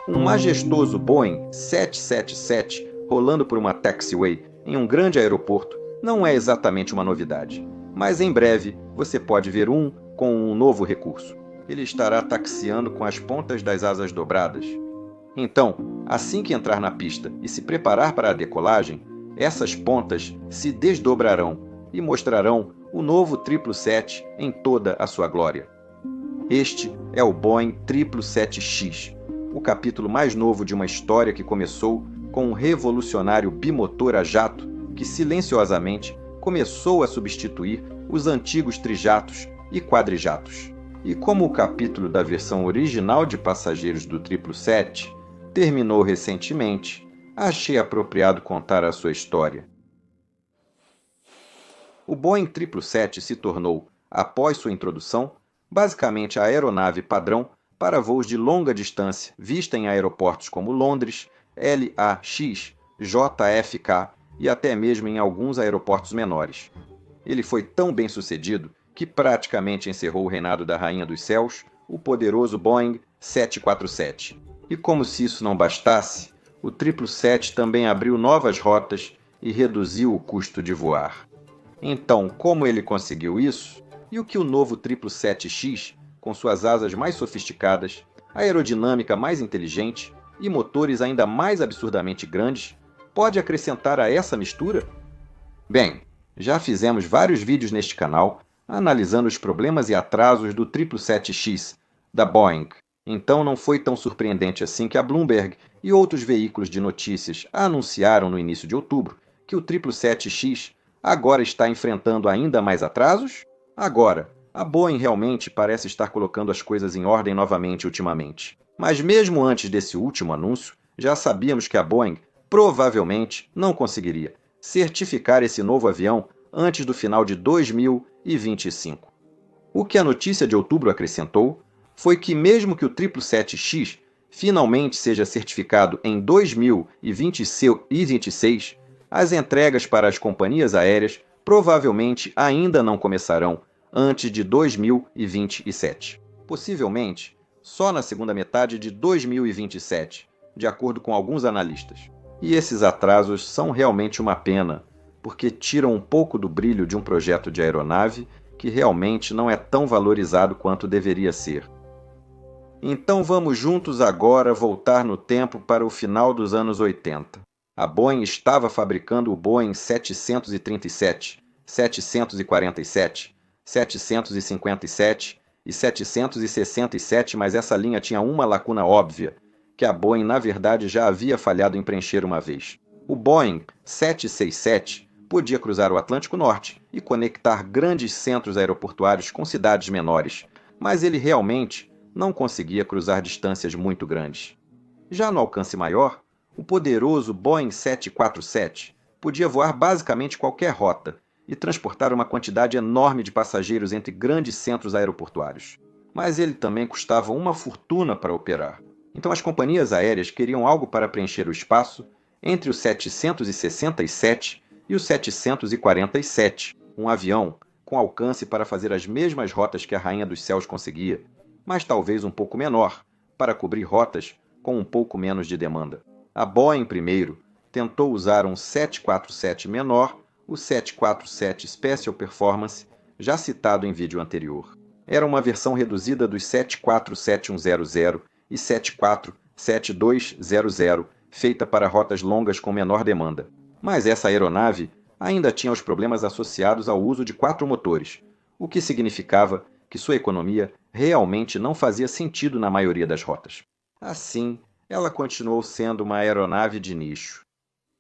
Um majestoso Boeing 777 rolando por uma taxiway em um grande aeroporto não é exatamente uma novidade, mas em breve você pode ver um com um novo recurso. Ele estará taxiando com as pontas das asas dobradas. Então, assim que entrar na pista e se preparar para a decolagem, essas pontas se desdobrarão e mostrarão o novo 777 em toda a sua glória. Este é o Boeing 777X, o capítulo mais novo de uma história que começou com um revolucionário bimotor a jato que silenciosamente começou a substituir os antigos trijatos e quadrijatos. E como o capítulo da versão original de passageiros do 777 terminou recentemente, achei apropriado contar a sua história. O Boeing 777 se tornou, após sua introdução, basicamente a aeronave padrão para voos de longa distância vista em aeroportos como Londres, LAX, JFK e até mesmo em alguns aeroportos menores. Ele foi tão bem sucedido que praticamente encerrou o reinado da Rainha dos Céus, o poderoso Boeing 747. E como se isso não bastasse, o 777 também abriu novas rotas e reduziu o custo de voar. Então, como ele conseguiu isso? E o que o novo 777X, com suas asas mais sofisticadas, aerodinâmica mais inteligente e motores ainda mais absurdamente grandes, pode acrescentar a essa mistura? Bem, já fizemos vários vídeos neste canal analisando os problemas e atrasos do 777X da Boeing. Então não foi tão surpreendente assim que a Bloomberg e outros veículos de notícias anunciaram no início de outubro que o 777X agora está enfrentando ainda mais atrasos? Agora, a Boeing realmente parece estar colocando as coisas em ordem novamente ultimamente. Mas mesmo antes desse último anúncio, já sabíamos que a Boeing provavelmente não conseguiria certificar esse novo avião antes do final de 2025. O que a notícia de outubro acrescentou foi que mesmo que o 777X finalmente seja certificado em 2026, as entregas para as companhias aéreas provavelmente ainda não começarão antes de 2027. Possivelmente, só na segunda metade de 2027, de acordo com alguns analistas. E esses atrasos são realmente uma pena, porque tiram um pouco do brilho de um projeto de aeronave que realmente não é tão valorizado quanto deveria ser. Então vamos juntos agora voltar no tempo para o final dos anos 80. A Boeing estava fabricando o Boeing 737, 747, 757 e 767, mas essa linha tinha uma lacuna óbvia, que a Boeing na verdade já havia falhado em preencher uma vez. O Boeing 767 podia cruzar o Atlântico Norte e conectar grandes centros aeroportuários com cidades menores, mas ele realmente não conseguia cruzar distâncias muito grandes. Já no alcance maior, o poderoso Boeing 747 podia voar basicamente qualquer rota e transportar uma quantidade enorme de passageiros entre grandes centros aeroportuários. Mas ele também custava uma fortuna para operar. Então as companhias aéreas queriam algo para preencher o espaço entre o 767 e o 747, um avião com alcance para fazer as mesmas rotas que a Rainha dos Céus conseguia, mas talvez um pouco menor, para cobrir rotas com um pouco menos de demanda. A Boeing, primeiro, tentou usar um 747 menor, o 747 Special Performance, já citado em vídeo anterior. Era uma versão reduzida dos 747-100 e 747-200, feita para rotas longas com menor demanda. Mas essa aeronave ainda tinha os problemas associados ao uso de 4 motores, o que significava que sua economia realmente não fazia sentido na maioria das rotas. Assim, ela continuou sendo uma aeronave de nicho.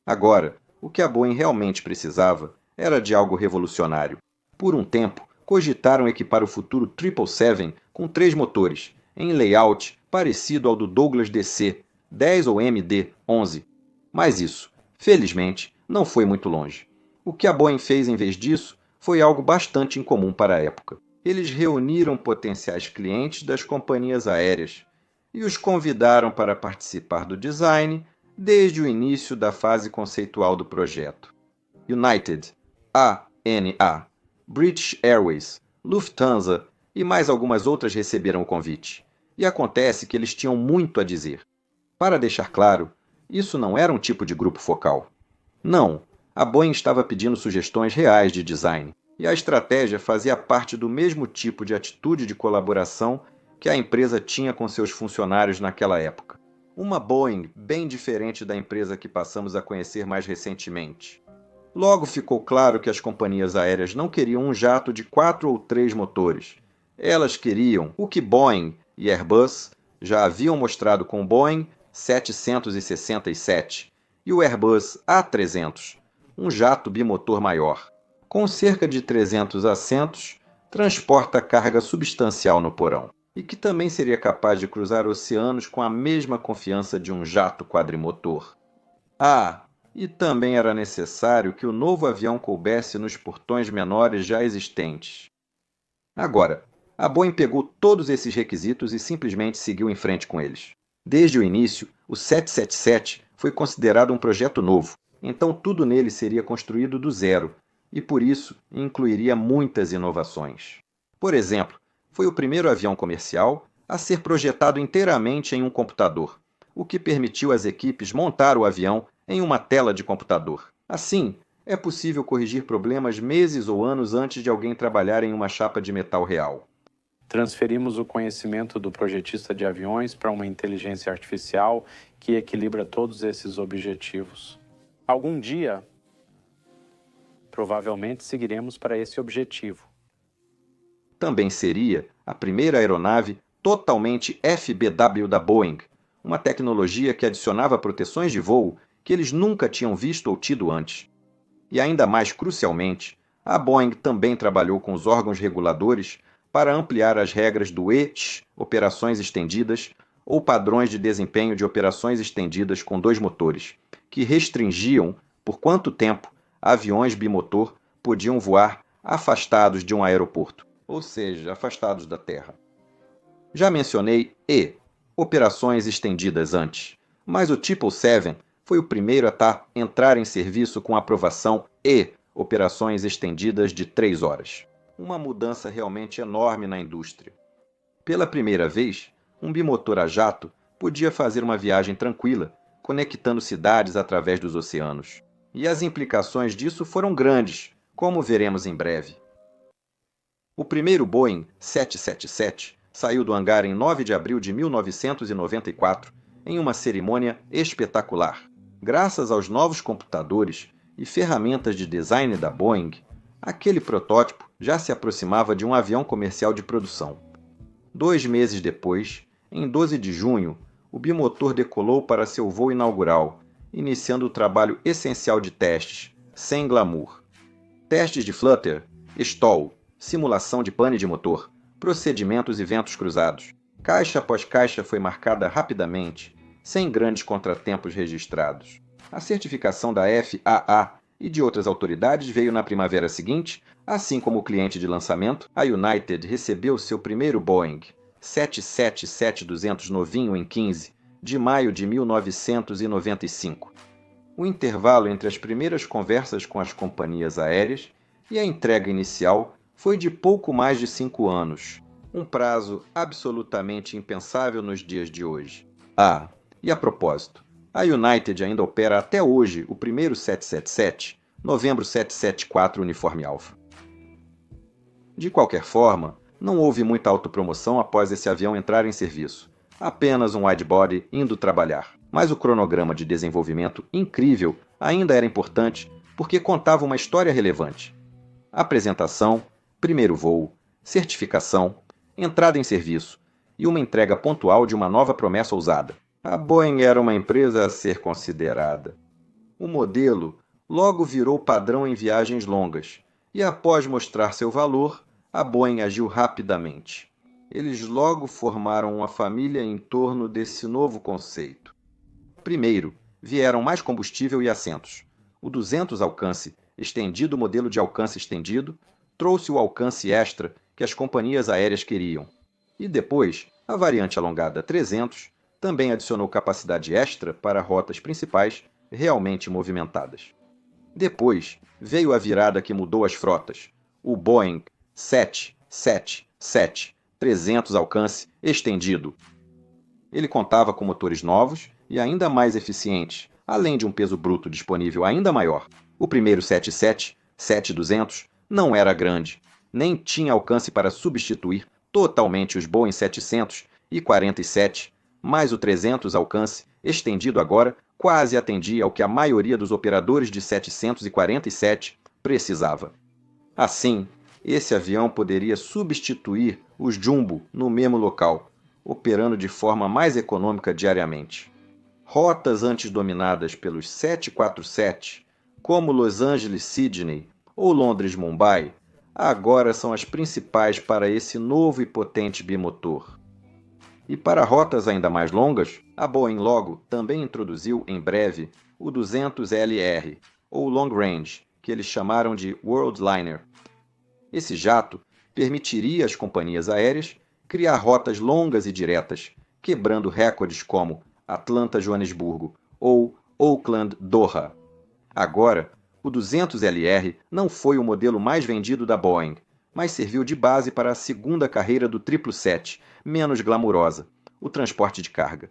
Agora, o que a Boeing realmente precisava era de algo revolucionário. Por um tempo, cogitaram equipar o futuro 777 com 3 motores, em layout parecido ao do Douglas DC-10 ou MD-11. Mas isso, felizmente, não foi muito longe. O que a Boeing fez em vez disso foi algo bastante incomum para a época. Eles reuniram potenciais clientes das companhias aéreas e os convidaram para participar do design desde o início da fase conceitual do projeto. United, ANA, British Airways, Lufthansa e mais algumas outras receberam o convite. E acontece que eles tinham muito a dizer. Para deixar claro, isso não era um tipo de grupo focal. Não, a Boeing estava pedindo sugestões reais de design, e a estratégia fazia parte do mesmo tipo de atitude de colaboração que a empresa tinha com seus funcionários naquela época. Uma Boeing bem diferente da empresa que passamos a conhecer mais recentemente. Logo ficou claro que as companhias aéreas não queriam um jato de 4 ou 3 motores. Elas queriam o que Boeing e Airbus já haviam mostrado com o Boeing 767 e o Airbus A300, um jato bimotor maior. Com cerca de 300 assentos, transporta carga substancial no porão, e que também seria capaz de cruzar oceanos com a mesma confiança de um jato quadrimotor. E também era necessário que o novo avião coubesse nos portões menores já existentes. Agora, a Boeing pegou todos esses requisitos e simplesmente seguiu em frente com eles. Desde o início, o 777 foi considerado um projeto novo, então tudo nele seria construído do zero, e por isso incluiria muitas inovações. Por exemplo, foi o primeiro avião comercial a ser projetado inteiramente em um computador, o que permitiu às equipes montar o avião em uma tela de computador. Assim, é possível corrigir problemas meses ou anos antes de alguém trabalhar em uma chapa de metal real. Transferimos o conhecimento do projetista de aviões para uma inteligência artificial que equilibra todos esses objetivos. Algum dia, provavelmente seguiremos para esse objetivo. Também seria a primeira aeronave totalmente FBW da Boeing, uma tecnologia que adicionava proteções de voo que eles nunca tinham visto ou tido antes. E ainda mais crucialmente, a Boeing também trabalhou com os órgãos reguladores para ampliar as regras do ETS, operações estendidas, ou padrões de desempenho de operações estendidas com 2 motores, que restringiam por quanto tempo aviões bimotor podiam voar afastados de um aeroporto, ou seja, afastados da Terra. Já mencionei operações estendidas antes, mas o 777 foi o primeiro a entrar em serviço com aprovação operações estendidas de 3 horas. Uma mudança realmente enorme na indústria. Pela primeira vez, um bimotor a jato podia fazer uma viagem tranquila, conectando cidades através dos oceanos. E as implicações disso foram grandes, como veremos em breve. O primeiro Boeing 777 saiu do hangar em 9 de abril de 1994, em uma cerimônia espetacular. Graças aos novos computadores e ferramentas de design da Boeing, aquele protótipo já se aproximava de um avião comercial de produção. 2 meses depois, em 12 de junho, o bimotor decolou para seu voo inaugural, iniciando o trabalho essencial de testes, sem glamour. Testes de flutter, stall, simulação de pane de motor, procedimentos e ventos cruzados. Caixa após caixa foi marcada rapidamente, sem grandes contratempos registrados. A certificação da FAA e de outras autoridades veio na primavera seguinte, assim como o cliente de lançamento, a United recebeu seu primeiro Boeing 777-200 novinho em 15 de maio de 1995. O intervalo entre as primeiras conversas com as companhias aéreas e a entrega inicial foi de pouco mais de 5 anos, um prazo absolutamente impensável nos dias de hoje. E a propósito, a United ainda opera até hoje o primeiro 777, novembro 774 Uniforme Alpha. De qualquer forma, não houve muita autopromoção após esse avião entrar em serviço. Apenas um widebody indo trabalhar. Mas o cronograma de desenvolvimento incrível ainda era importante porque contava uma história relevante. Apresentação, primeiro voo, certificação, entrada em serviço e uma entrega pontual de uma nova promessa ousada. A Boeing era uma empresa a ser considerada. O modelo logo virou padrão em viagens longas, e após mostrar seu valor, a Boeing agiu rapidamente. Eles logo formaram uma família em torno desse novo conceito. Primeiro, vieram mais combustível e assentos. O 200 alcance, estendido modelo de alcance estendido, trouxe o alcance extra que as companhias aéreas queriam. E depois, a variante alongada 300 também adicionou capacidade extra para rotas principais realmente movimentadas. Depois, veio a virada que mudou as frotas, o Boeing 777-300 alcance estendido. Ele contava com motores novos e ainda mais eficientes, além de um peso bruto disponível ainda maior. O primeiro 77-7200 não era grande, nem tinha alcance para substituir totalmente os Boeing 747, mas o 300 alcance, estendido agora, quase atendia ao que a maioria dos operadores de 747 precisava. Assim, esse avião poderia substituir os Jumbo no mesmo local, operando de forma mais econômica diariamente. Rotas antes dominadas pelos 747, como Los Angeles-Sydney ou Londres-Mumbai, agora são as principais para esse novo e potente bimotor. E para rotas ainda mais longas, a Boeing logo também introduziu em breve o 200LR, ou Long Range, que eles chamaram de Worldliner. Esse jato permitiria às companhias aéreas criar rotas longas e diretas, quebrando recordes como Atlanta-Joanesburgo ou Auckland-Doha. Agora, o 200LR não foi o modelo mais vendido da Boeing, mas serviu de base para a segunda carreira do 777, menos glamurosa, o transporte de carga.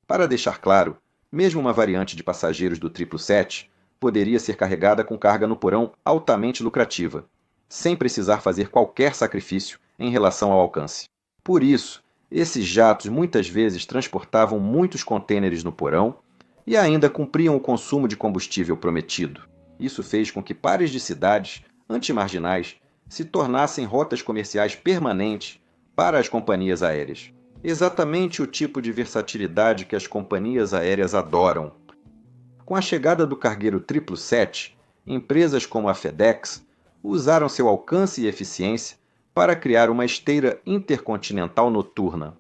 Para deixar claro, mesmo uma variante de passageiros do 777 poderia ser carregada com carga no porão altamente lucrativa, sem precisar fazer qualquer sacrifício em relação ao alcance. Por isso, esses jatos muitas vezes transportavam muitos contêineres no porão e ainda cumpriam o consumo de combustível prometido. Isso fez com que pares de cidades antimarginais se tornassem rotas comerciais permanentes para as companhias aéreas. Exatamente o tipo de versatilidade que as companhias aéreas adoram. Com a chegada do cargueiro 777, empresas como a FedEx usaram seu alcance e eficiência para criar uma esteira intercontinental noturna.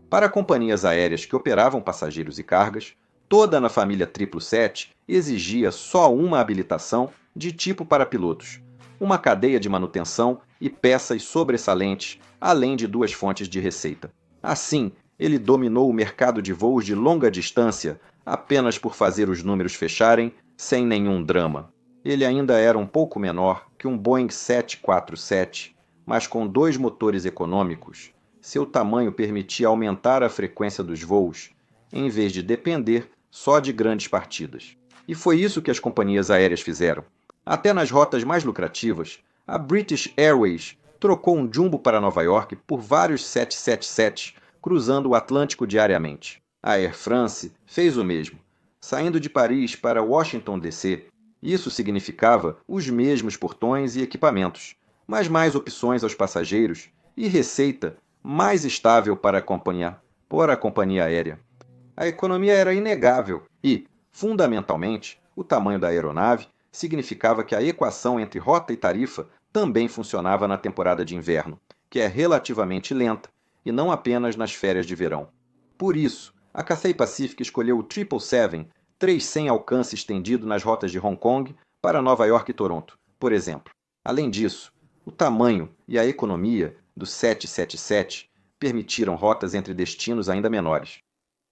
Para companhias aéreas que operavam passageiros e cargas, toda na família 777 exigia só uma habilitação de tipo para pilotos, uma cadeia de manutenção e peças sobressalentes, além de 2 fontes de receita. Assim, ele dominou o mercado de voos de longa distância apenas por fazer os números fecharem sem nenhum drama. Ele ainda era um pouco menor que um Boeing 747, mas com 2 motores econômicos, seu tamanho permitia aumentar a frequência dos voos, em vez de depender só de grandes partidas. E foi isso que as companhias aéreas fizeram. Até nas rotas mais lucrativas, a British Airways trocou um Jumbo para Nova York por vários 777, cruzando o Atlântico diariamente. A Air France fez o mesmo, saindo de Paris para Washington, D.C. Isso significava os mesmos portões e equipamentos, mas mais opções aos passageiros e receita mais estável para a companhia aérea. A economia era inegável e, fundamentalmente, o tamanho da aeronave significava que a equação entre rota e tarifa também funcionava na temporada de inverno, que é relativamente lenta, e não apenas nas férias de verão. Por isso, a Cathay Pacific escolheu o 777, 300 alcance estendido nas rotas de Hong Kong para Nova York e Toronto, por exemplo. Além disso, o tamanho e a economia do 777 permitiram rotas entre destinos ainda menores.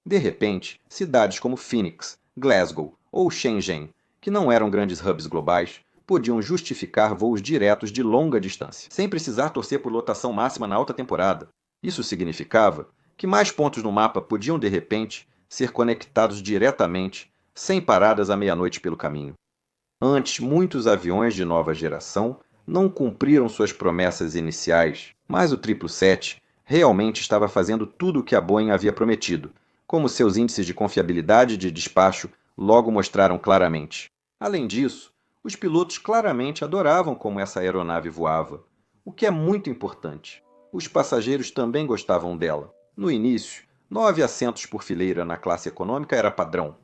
De repente, cidades como Phoenix, Glasgow ou Shenzhen, que não eram grandes hubs globais, podiam justificar voos diretos de longa distância, sem precisar torcer por lotação máxima na alta temporada. Isso significava que mais pontos no mapa podiam, de repente, ser conectados diretamente, sem paradas à meia-noite pelo caminho. Antes, muitos aviões de nova geração não cumpriram suas promessas iniciais, mas o 777 realmente estava fazendo tudo o que a Boeing havia prometido, como seus índices de confiabilidade e de despacho logo mostraram claramente. Além disso, os pilotos claramente adoravam como essa aeronave voava, o que é muito importante. Os passageiros também gostavam dela. No início, 9 assentos por fileira na classe econômica era padrão.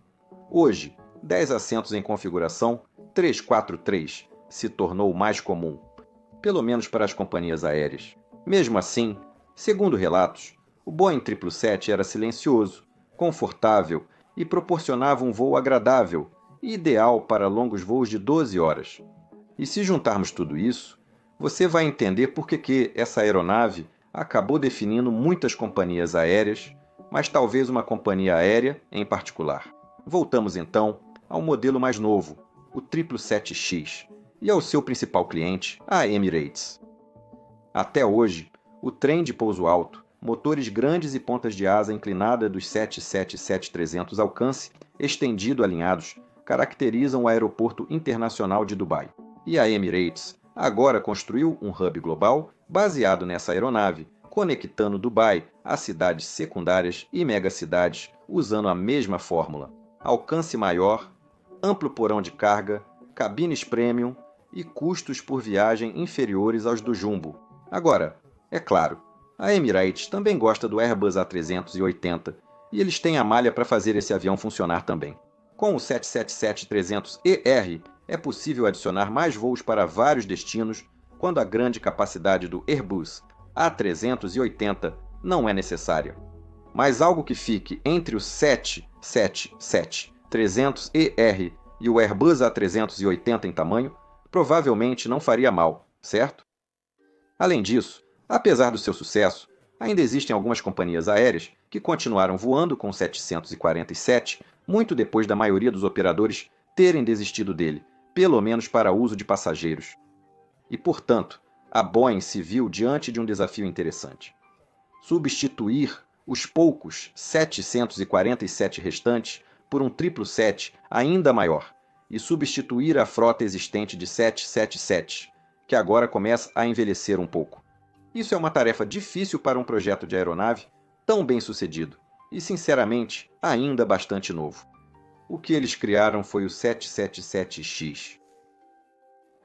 Hoje, 10 assentos em configuração 343 se tornou mais comum, pelo menos para as companhias aéreas. Mesmo assim, segundo relatos, o Boeing 777 era silencioso, confortável e proporcionava um voo agradável, ideal para longos voos de 12 horas. E se juntarmos tudo isso, você vai entender por que essa aeronave acabou definindo muitas companhias aéreas, mas talvez uma companhia aérea em particular. Voltamos então ao modelo mais novo, o 777X, e ao seu principal cliente, a Emirates. Até hoje, o trem de pouso alto motores grandes e pontas de asa inclinada dos 777-300 alcance, estendido alinhados, caracterizam o Aeroporto Internacional de Dubai. E a Emirates agora construiu um hub global baseado nessa aeronave, conectando Dubai a cidades secundárias e megacidades usando a mesma fórmula. Alcance maior, amplo porão de carga, cabines premium e custos por viagem inferiores aos do Jumbo. Agora, é claro, a Emirates também gosta do Airbus A380 e eles têm a malha para fazer esse avião funcionar também. Com o 777-300ER, é possível adicionar mais voos para vários destinos quando a grande capacidade do Airbus A380 não é necessária. Mas algo que fique entre o 777-300ER e o Airbus A380 em tamanho provavelmente não faria mal, certo? Além disso, apesar do seu sucesso, ainda existem algumas companhias aéreas que continuaram voando com o 747 muito depois da maioria dos operadores terem desistido dele, pelo menos para uso de passageiros. E, portanto, a Boeing se viu diante de um desafio interessante: substituir os poucos 747 restantes por um 777 ainda maior e substituir a frota existente de 777, que agora começa a envelhecer um pouco. Isso é uma tarefa difícil para um projeto de aeronave tão bem sucedido e, sinceramente, ainda bastante novo. O que eles criaram foi o 777X.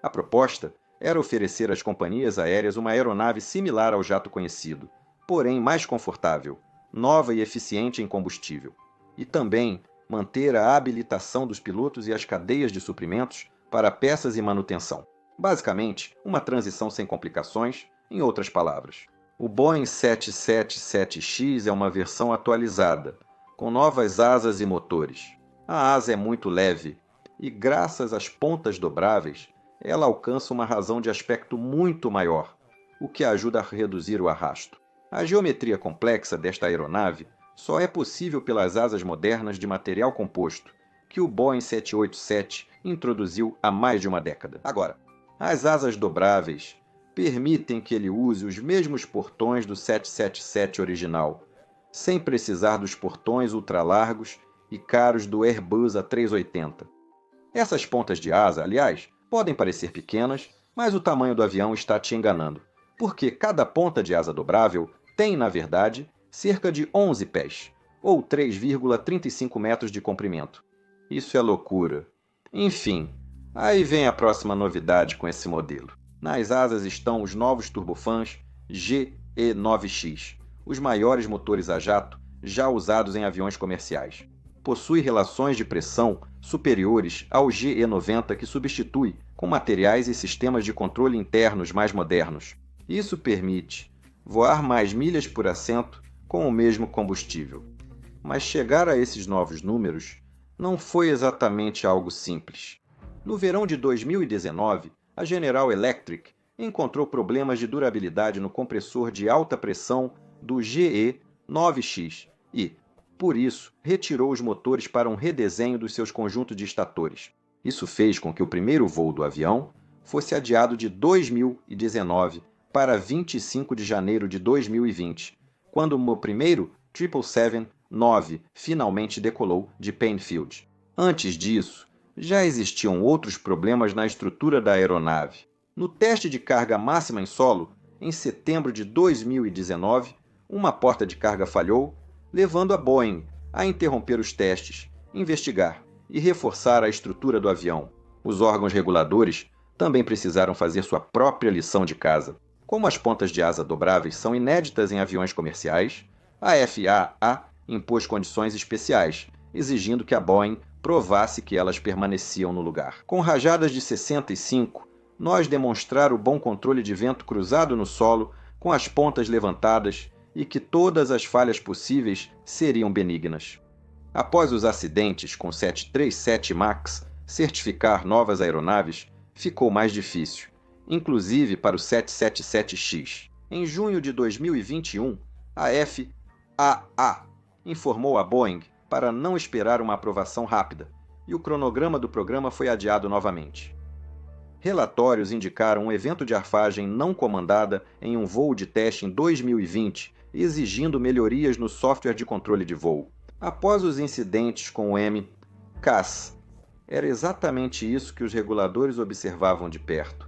A proposta era oferecer às companhias aéreas uma aeronave similar ao jato conhecido, porém mais confortável, nova e eficiente em combustível, e também manter a habilitação dos pilotos e as cadeias de suprimentos para peças e manutenção. Basicamente, uma transição sem complicações, em outras palavras. O Boeing 777X é uma versão atualizada, com novas asas e motores. A asa é muito leve e, graças às pontas dobráveis, ela alcança uma razão de aspecto muito maior, o que ajuda a reduzir o arrasto. A geometria complexa desta aeronave só é possível pelas asas modernas de material composto, que o Boeing 787 introduziu há mais de uma década. Agora, as asas dobráveis permitem que ele use os mesmos portões do 777 original, sem precisar dos portões ultralargos e caros do Airbus A380. Essas pontas de asa, aliás, podem parecer pequenas, mas o tamanho do avião está te enganando, porque cada ponta de asa dobrável tem, na verdade, cerca de 11 pés, ou 3,35 metros de comprimento. Isso é loucura. Enfim, aí vem a próxima novidade com esse modelo. Nas asas estão os novos turbofãs GE9X, os maiores motores a jato já usados em aviões comerciais. Possui relações de pressão superiores ao GE90 que substitui, com materiais e sistemas de controle internos mais modernos. Isso permite voar mais milhas por assento com o mesmo combustível. Mas chegar a esses novos números não foi exatamente algo simples. No verão de 2019, a General Electric encontrou problemas de durabilidade no compressor de alta pressão do GE9X e, por isso, retirou os motores para um redesenho dos seus conjuntos de estatores. Isso fez com que o primeiro voo do avião fosse adiado de 2019 para 25 de janeiro de 2020, quando o primeiro 777-9 finalmente decolou de Plainfield. Antes disso, já existiam outros problemas na estrutura da aeronave. No teste de carga máxima em solo, em setembro de 2019, uma porta de carga falhou, levando a Boeing a interromper os testes, investigar e reforçar a estrutura do avião. Os órgãos reguladores também precisaram fazer sua própria lição de casa. Como as pontas de asa dobráveis são inéditas em aviões comerciais, a FAA impôs condições especiais, exigindo que a Boeing provasse que elas permaneciam no lugar. Com rajadas de 65, nós demonstrar o bom controle de vento cruzado no solo, com as pontas levantadas, e que todas as falhas possíveis seriam benignas. Após os acidentes com 737 MAX, certificar novas aeronaves ficou mais difícil, inclusive para o 777X. Em junho de 2021, a FAA informou a Boeing para não esperar uma aprovação rápida, e o cronograma do programa foi adiado novamente. Relatórios indicaram um evento de arfagem não comandada em um voo de teste em 2020, exigindo melhorias no software de controle de voo. Após os incidentes com o MCAS, era exatamente isso que os reguladores observavam de perto.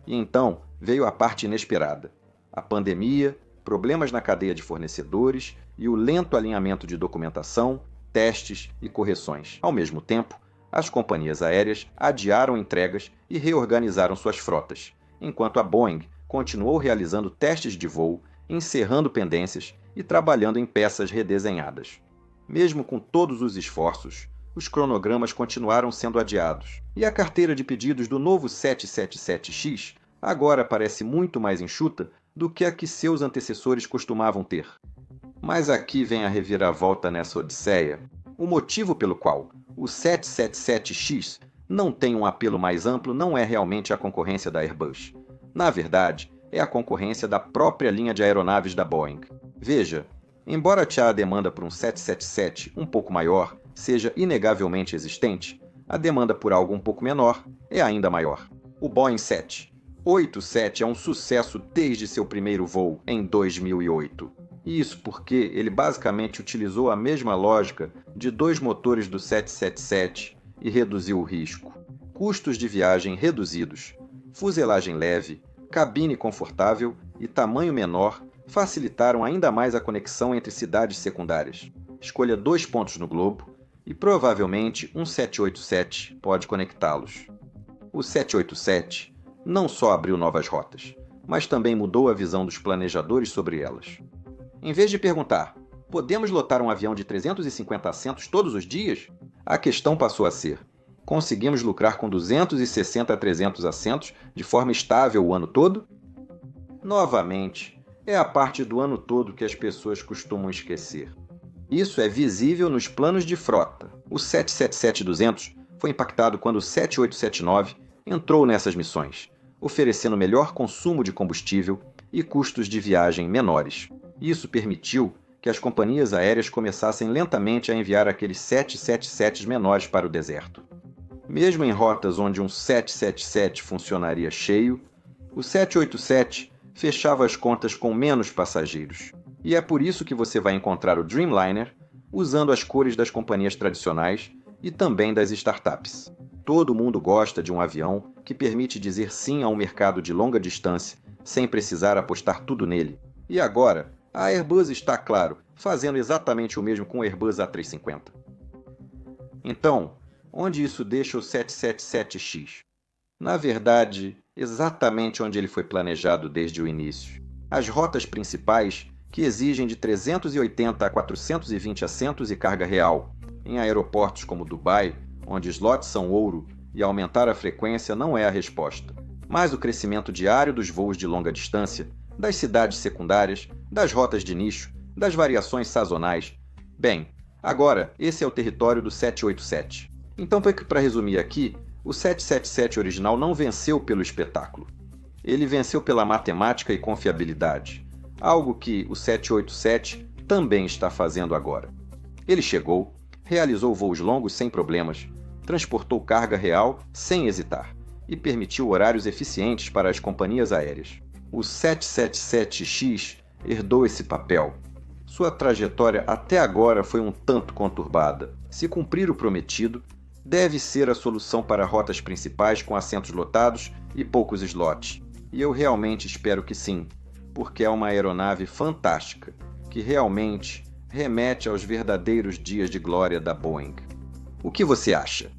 E então veio a parte inesperada: a pandemia, problemas na cadeia de fornecedores e o lento alinhamento de documentação, testes e correções. Ao mesmo tempo, as companhias aéreas adiaram entregas e reorganizaram suas frotas, enquanto a Boeing continuou realizando testes de voo, encerrando pendências e trabalhando em peças redesenhadas. Mesmo com todos os esforços, os cronogramas continuaram sendo adiados, e a carteira de pedidos do novo 777X agora parece muito mais enxuta do que a que seus antecessores costumavam ter. Mas aqui vem a reviravolta nessa odisseia. O motivo pelo qual o 777X não tem um apelo mais amplo não é realmente a concorrência da Airbus. Na verdade, é a concorrência da própria linha de aeronaves da Boeing. Veja, embora a demanda por um 777 um pouco maior seja inegavelmente existente, a demanda por algo um pouco menor é ainda maior. O Boeing 787 é um sucesso desde seu primeiro voo em 2008. Isso porque ele basicamente utilizou a mesma lógica de dois motores do 777 e reduziu o risco. Custos de viagem reduzidos, fuselagem leve, cabine confortável e tamanho menor facilitaram ainda mais a conexão entre cidades secundárias. Escolha 2 pontos no globo e provavelmente um 787 pode conectá-los. O 787 não só abriu novas rotas, mas também mudou a visão dos planejadores sobre elas. Em vez de perguntar, podemos lotar um avião de 350 assentos todos os dias? A questão passou a ser, conseguimos lucrar com 260 a 300 assentos de forma estável o ano todo? Novamente, é a parte do ano todo que as pessoas costumam esquecer. Isso é visível nos planos de frota. O 777-200 foi impactado quando o 7879 entrou nessas missões, oferecendo melhor consumo de combustível e custos de viagem menores. Isso permitiu que as companhias aéreas começassem lentamente a enviar aqueles 777s menores para o deserto. Mesmo em rotas onde um 777 funcionaria cheio, o 787 fechava as contas com menos passageiros. E é por isso que você vai encontrar o Dreamliner usando as cores das companhias tradicionais e também das startups. Todo mundo gosta de um avião que permite dizer sim a um mercado de longa distância sem precisar apostar tudo nele. E agora, a Airbus está, claro, fazendo exatamente o mesmo com o Airbus A350. Então, onde isso deixa o 777X? Na verdade, exatamente onde ele foi planejado desde o início. As rotas principais, que exigem de 380 a 420 assentos e carga real, em aeroportos como Dubai, onde slots são ouro, e aumentar a frequência não é a resposta, mas o crescimento diário dos voos de longa distância, das cidades secundárias, das rotas de nicho, das variações sazonais. Bem, agora esse é o território do 787. Então, para resumir aqui, o 777 original não venceu pelo espetáculo. Ele venceu pela matemática e confiabilidade, algo que o 787 também está fazendo agora. Ele chegou, realizou voos longos sem problemas, transportou carga real sem hesitar e permitiu horários eficientes para as companhias aéreas. O 777X herdou esse papel. Sua trajetória até agora foi um tanto conturbada. Se cumprir o prometido, deve ser a solução para rotas principais com assentos lotados e poucos slots. E eu realmente espero que sim, porque é uma aeronave fantástica, que realmente remete aos verdadeiros dias de glória da Boeing. O que você acha?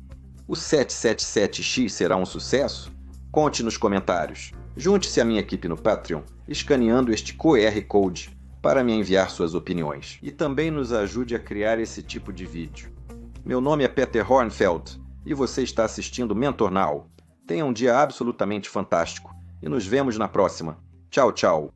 O 777X será um sucesso? Conte nos comentários. Junte-se à minha equipe no Patreon, escaneando este QR Code para me enviar suas opiniões. E também nos ajude a criar esse tipo de vídeo. Meu nome é Peter Hornfeld e você está assistindo Mentor Now. Tenha um dia absolutamente fantástico e nos vemos na próxima. Tchau, tchau.